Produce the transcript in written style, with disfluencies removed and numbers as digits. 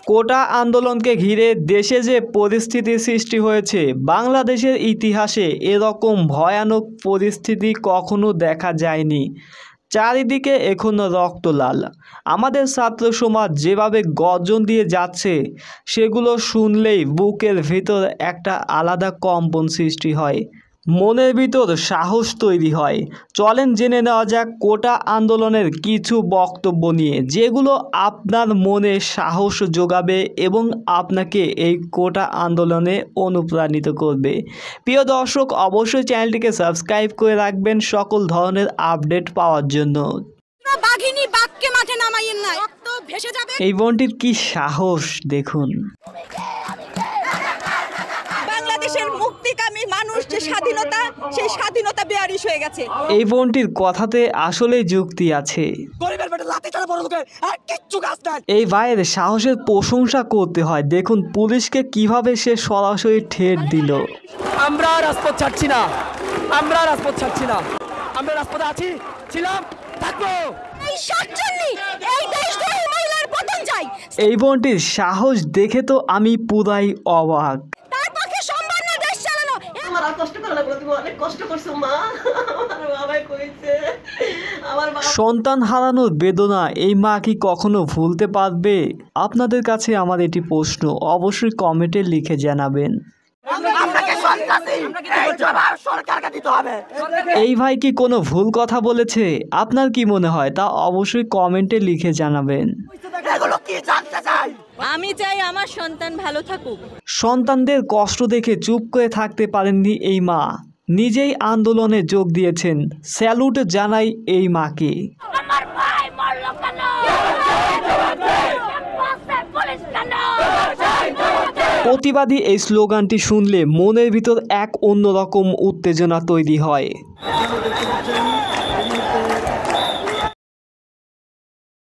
কোটা আন্দোলনকে ঘিরে দেশে যে পরিস্থিতির সৃষ্টি হয়েছে, বাংলাদেশের ইতিহাসে এরকম ভয়ানক পরিস্থিতি কখনো দেখা যায়নি। চারিদিকে এখনো রক্ত লাল। আমাদের ছাত্র সমাজ যেভাবে গর্জন দিয়ে যাচ্ছে, সেগুলো শুনলেই বুকের ভিতর একটা আলাদা কম্পন সৃষ্টি হয়, মনের ভিতর সাহস তৈরি হয়। চলেন জেনে নেওয়া যাক কোটা আন্দোলনের কিছু বক্তব্য নিয়ে, যেগুলো আপনার মনে সাহস যোগাবে এবং আপনাকে এই কোটা আন্দোলনে অনুপ্রাণিত করবে। প্রিয় দর্শক, অবশ্যই চ্যানেলটিকে সাবস্ক্রাইব করে রাখবেন সকল ধরনের আপডেট পাওয়ার জন্য। এই বোনটির কি সাহস দেখুন। বাংলাদেশের মুক্তিকামী মানুষ যে স্বাধীনতা, সেই স্বাধীনতা বেয়ারিশ হয়ে গেছে। এই বোনটির কথাতে আসলে যুক্তি আছে। এই ভাইয়ের সাহসের প্রশংসা করতে হয়। দেখুন পুলিশকে কিভাবে সে সরাসরি ঠেট দিল। আমরা রাজপথ ছাড়ছি না, আমরা রাজপথ ছাড়ছি না, আমরা রাজপথে আছি, ছিলাম, থাকবো। এই বোনটির সাহস দেখে তো আমি পুরাই অবাক। সন্তান হারানোর বেদনা এই মা কি কখনো ভুলতে পারবে? আপনাদের কাছে আমার এটি প্রশ্ন, অবশ্যই কমেন্টে লিখে জানাবেন। এই ভাই কি কোনো ভুল কথা বলেছে? আপনার কি মনে হয় তা অবশ্যই কমেন্টে লিখে জানাবেন। আমি চাই আমার সন্তান ভালো থাকুক। সন্তানদের কষ্ট দেখে চুপ করে থাকতে পারেননি এই মা, নিজেই আন্দোলনে যোগ দিয়েছেন। স্যালুট জানাই এই মাকে। প্রতিবাদী এই স্লোগানটি শুনলে মনের ভিতর এক অন্যরকম উত্তেজনা তৈরি হয়।